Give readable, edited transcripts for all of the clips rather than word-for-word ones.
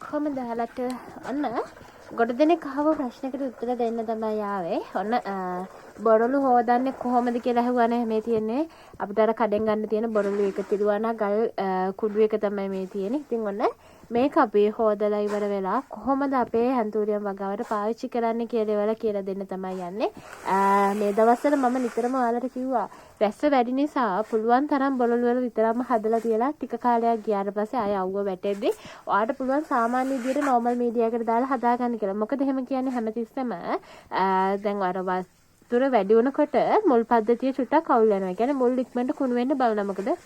ඔක්කොම දාලට ඔන්න ගොඩ දෙනෙක් අහව ප්‍රශ්නකට උත්තර දෙන්න තමයි ආවේ. ඔන්න බොරළු හොදන්නේ කොහොමද කියලා අහුවානේ. මේ තියෙන්නේ අපිට අර කඩෙන් ගන්න තියෙන බොරළු එක තිරුවානා ගල් කුඩු එක තමයි මේ තියෙන්නේ. ඉතින් ඔන්න මේක අපි හොදලා ඉවර වෙලා කොහොමද අපේ හැන්තූරියම් වගාවට පාවිච්චි කරන්න කියලා දෙන්න තමයි යන්නේ. මේ දවස්වල මම නිතරම ඔයාලට කිව්වා වැස්ස වැඩි නිසා පුළුවන් තරම් බොරළු වල විතරම හදලා තියලා ටික කාලයක් ගියාට පස්සේ ආය අවුව වැටෙද්දි ඔයාලට පුළුවන් සාමාන්‍ය විදියට නෝමල් මීඩියා එකට දාලා හදාගන්න කියලා. මොකද එහෙම කියන්නේ හැමතිස්සෙම දැන් අර වතුර වැඩි වෙනකොට මුල් පද්ධතිය චුට්ටක් අවුල් වෙනවා. ඒ කියන්නේ මුල් ඉක්මනට කුණු වෙන්න බලනවා. මොකද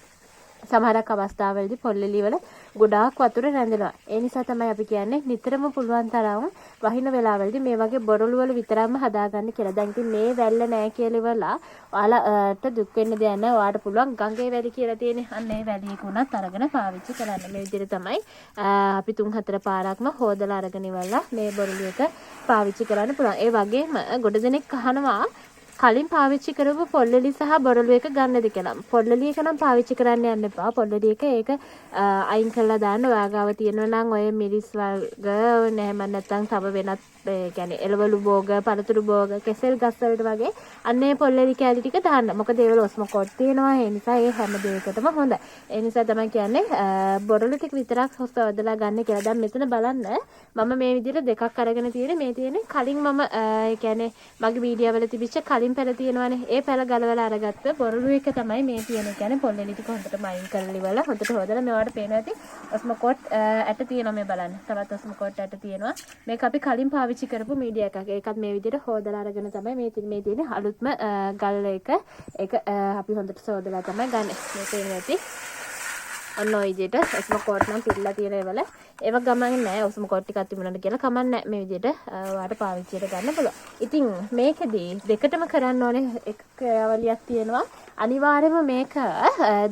සමහරක් අවස්ථාවලදී පොල්ලෙලි වල ගොඩාක් වතුර රැඳෙනවා. ඒ නිසා තමයි අපි කියන්නේ නිතරම පුළුවන් තරම් වහින වෙලාවලදී මේ වගේ බොරළු වල විතරක්ම හදාගන්න කියලා. දැන් ඉතින් මේ වැල්ල නැහැ කියලා ඉවරලා ඔයාලට දුක් වෙන්න දෙයක් නැහැ. ඔයාලට පුළුවන් ගඟේ වැලි කියලා තියෙන්නේ. අන්න ඒ වැලියක උනත් අරගෙන පාවිච්චි කරන්න. මේ විදිහට තමයි අපි 3-4 පාරක්ම හොදලා අරගෙන ඉවරලා මේ බොරළු එක පාවිච්චි කරන්න පුළුවන්. ඒ වගේම ගොඩ දෙනෙක් අහනවා කලින් පාවිච්චි කරපු පොල්ලලි සහ බොරළු එක ගන්නද කියලා. පොල්ලලි එක නම් පාවිච්චි කරන්න යන්න එපා. පොල්ලලි එක ඒක අයින් කරලා දාන්න. ඔයාගාව තියෙනවා නම් ඔය මිරිස් වර්ග නැහැම නැත්තම් තව වෙනත් කියන්නේ එළවලු භෝග, පළතුරු භෝග, කෙසෙල් ගස් වලට වගේ අන්නේ පොල්ලලි කැලි ටික දාන්න. මොකද ඒවල ඔස්මොකොට් තියෙනවා. ඒ නිසා ඒ හැම දෙයකටම හොඳයි. ඒ නිසා තමයි කියන්නේ බොරළු ටික විතරක් හොස්සවදලා ගන්න කියලා. දැන් මෙතන බලන්න මම මේ විදිහට දෙකක් අරගෙන තියෙන්නේ. මේ තියෙන්නේ කලින් මම ඒ කියන්නේ මගේ මීඩියා වල තිබිච්ච කලින් පැල තියෙනවානේ. ඒ පැල ගලවලා අරගත්ත බොරළු එක තමයි මේ තියෙන්නේ. කියන්නේ පොල්ලලි ටික හොඳට මයින් කරලා ඉවරලා හොඳට හොදලා මේවට පේනවා ඇති ඔස්මොකොට් ඇට තියෙනවා මේ බලන්න. තවත් ඔස්මොකොට් ඇට තියෙනවා. මේක අපි කලින් පාවිච්චි කරපු මීඩියා එකක්. ඒකත් මේ විදිහට හොදලා අරගෙන තමයි මේ තියෙන්නේ අලුත්ම ගල් එක. ඒක අපි හොඳට සෝදලා තමයි ගන්න. මේ තේරෙන්නේ ඇති. ඔන්න ඔය විදිහට ඔස්මොකොට් නම් පිරලා තියෙන ඒවල ඒව ගමන් නැහැ. ඔස්මොකොට් ටිකක් තිබුණාට කියලා කමක් නැහැ. මේ විදිහට ඔයාලට පාවිච්චියට ගන්න පුළුවන්. ඉතින් මේකදී දෙකටම කරන්න ඕනේ එක ක්‍රියාවලියක් තියෙනවා. අනිවාර්යයෙන්ම මේක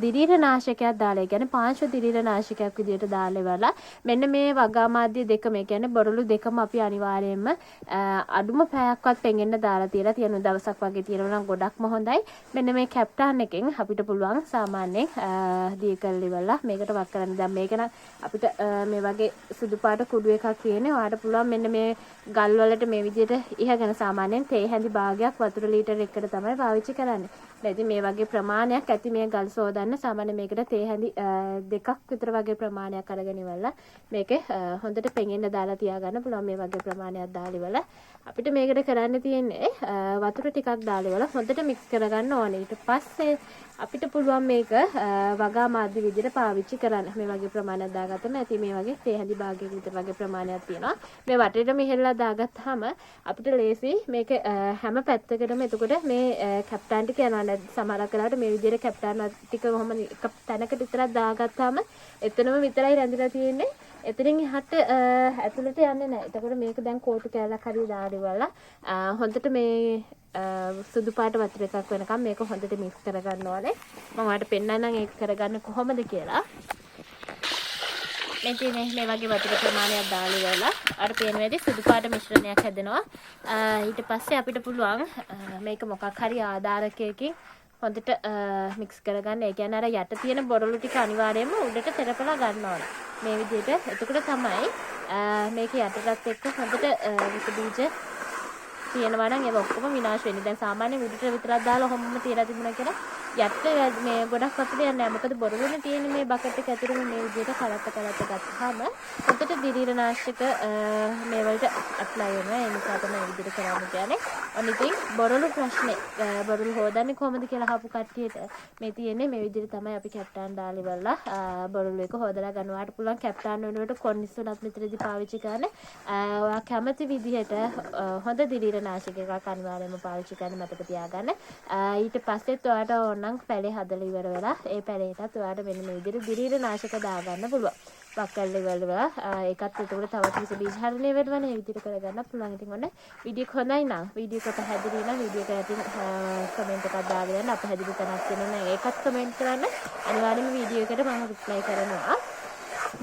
දිරීරනාශකයක් දාලා, ඒ කියන්නේ පාංශු දිරීරනාශකයක් විදිහට දාලා ඉවරලා මෙන්න මේ වගා මාධ්‍ය දෙකම, ඒ කියන්නේ බොරළු දෙකම අපි අනිවාර්යයෙන්ම අඩුම පැයක්වත් පෙඟෙන්න දාලා තියලා තියෙන දවසක් වගේ තියෙනවා නම් ගොඩක්ම හොඳයි. මෙන්න මේ කැප්ටන් එකෙන් අපිට පුළුවන් සාමාන්‍යයෙන් දී කරලා ඉවරලා මේකට වක් කරන්න. දැන් මේක නම් අපිට මේ වගේ සුදු පාට කුඩු එකක් තියෙන්නේ. ඔයාලට පුළුවන් මෙන්න මේ ගල් වලට මේ විදිහට ඉහගෙන සාමාන්‍යයෙන් තේ හැඳි භාගයක් වතුර ලීටර එකකට තමයි පාවිච්චි කරන්නේ. ඉතින් මේ වගේ ප්‍රමාණයක් ඇති මේ ගල් සෝදන්න සාමාන්‍ය මේකට තේ හැඳි දෙකක් විතර වගේ ප්‍රමාණයක් අරගෙන ඉවරලා මේකේ හොඳට පෙඟෙන්න දාලා තියාගන්න පුළුවන්. මේ වගේ ප්‍රමාණයක් දාලා ඉවරලා අපිට මේකට කරන්න තියෙන්නේ වතුර ටිකක් දාලා ඉවරලා හොඳට මික්ස් කරගන්න ඕනේ. ඊට පස්සේ අපිට පුළුවන් මේක වගා මාධ්‍ය විදිහට පාවිච්චි කරන්න. මේ වගේ ප්‍රමාණයක් දාගත්තම ඇති මේ වගේ තේ හැඳි භාගයක විතර වගේ ප්‍රමාණයක් තියෙනවා. මේ වටේට මෙහෙල්ලා දාගත්තාම අපිට ලේසි මේක හැම පැත්තකටම එතකොට මේ කැප්ටන් ටික යනවා. සමහරක් වෙලාවට මේ විදිහට කැප්ටන් ටික කොහොම එක තැනකට විතරක් දාගත්තාම එතනම විතරයි රැඳිලා තියෙන්නේ. එතනින් එහාට ඇතුළට යන්නේ නැහැ. එතකොට මේක දැන් කෝටු කෑල්ලක් හරි දාලා ඉවරලා හොඳට මේ සුදු පාට වතුර එකක් වෙනකම් මේක හොඳට මික්ස් කරගන්න ඕනේ. මම ඔයාලට පෙන්නන්නම් ඒක කරගන්න කොහොමද කියලා. මේ තියෙන්නේ මේ වගේ වතුර ප්‍රමාණයක් දාලා ඉවරලා අර පේන විදිහට සුදු පාට මිශ්‍රණයක් හැදෙනවා. ඊට පස්සේ අපිට පුළුවන් මේක මොකක් හරි ආධාරකයකින් හොඳට මික්ස් කරගන්න. ඒ කියන්නේ අර යට තියෙන බොරළු ටික අනිවාර්යයෙන්ම උඩට තෙරපලා ගන්න ඕන. මේ විදිහට. එතකොට තමයි මේක යටටත් එක්ක හොඳට විස බීජ තියෙනවා නම් ඒක ඔක්කොම විනාශ වෙන්නේ. දැන් සාමාන්‍ය උඩට විතරක් දාලා ඔහොමම තියලා තිබුණා කියලා යට මේ ගොඩක් වතුර යන්නේ නැහැ. මොකද බොරළුනේ තියෙන මේ බකට් එක ඇතුළේ මේ විදිහට කලත් ගත්තාම හොඳට දිරීරනාශක මේ වලට ඇප්ලයි වෙනවා. ඒ නිසා තමයි මේ විදිහට කරන්න කියන්නේ. ඔන්න ඉතින් බොරළු ප්‍රශ්නේ බොරළු හොදන්නේ කොහොමද කියලා අහපු කට්ටියට මේ තියෙන්නේ මේ විදිහට තමයි අපි කැප්ටන් දාලා ඉවරලා බොරළු එක හොදලා ගන්නවාට පුළුවන්. කැප්ටන් වෙනුවට කොන්නිස්සලක් මෙතනදී පාවිච්චි කරන්න. ඔයා කැමති විදිහට හොඳ දිරීරනාශක එකක් අනිවාර්යයෙන්ම පාවිච්චි කරන්න මතක තියාගන්න. ඊට පස්සෙත් ඔයාට ඕන නම් පැලේ හදලා ඉවර වෙලා ඒ පැලේටත් ඔයාට මෙන්න මේ විදිහට දිරීරනාශක දාගන්න පුළුවන්. වක්කල්ල ඉවරලා ඒකත් එතකොට තවත් විස බීජ හරලේ වෙනවනේ. ඒ විදිහට කරගන්න පුළුවන්. ඉතින් ඔන්න වීඩියෝ එක හොඳයි නම් වීඩියෝ එක පැහැදිලි නම් වීඩියෝ එකට යටින් කමෙන්ට් එකක් දාලා යන්න. අපහැදිලි තැනක් තියෙනවා නම් ඒකත් කමෙන්ට් කරන්න. අනිවාර්යයෙන්ම වීඩියෝ එකට මම රිප්ලයි කරනවා.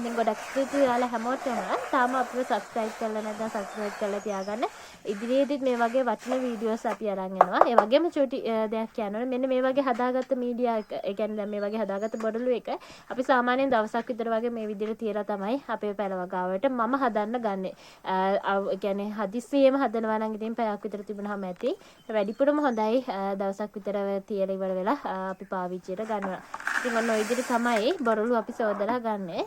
ඉතින් ගොඩක් ස්තුතියි ඔයාලා හැමෝටම. තාම අපිව subscribe කරලා නැත්නම් subscribe කරලා තියාගන්න. ඉදිරියේදීත් මේ වගේ වටින වීඩියෝස් අපි අරන් එනවා. ඒ වගේම චූටි දෙයක් කියනවා. මෙන්න මේ වගේ හදාගත්ත මීඩියා එක, ඒ කියන්නේ දැන් මේ වගේ හදාගත්ත බොරළු එක අපි සාමාන්‍යයෙන් දවසක් විතර වගේ මේ විදිහට තියලා තමයි අපේ පැලවගාවට මම හදන්න ගන්නෙ. ඒ කියන්නේ හදිස්සියෙම හදනවා නම් ඉතින් පැයක් විතර තිබුණාම ඇති. වැඩිපුරම හොඳයි දවසක් විතර තියලා ඉවර වෙලා අපි පාවිච්චියට ගන්නවා. ඉතින් ඔන්න ඔය විදිහට තමයි බොරළු අපි සෝදලා ගන්නෙ.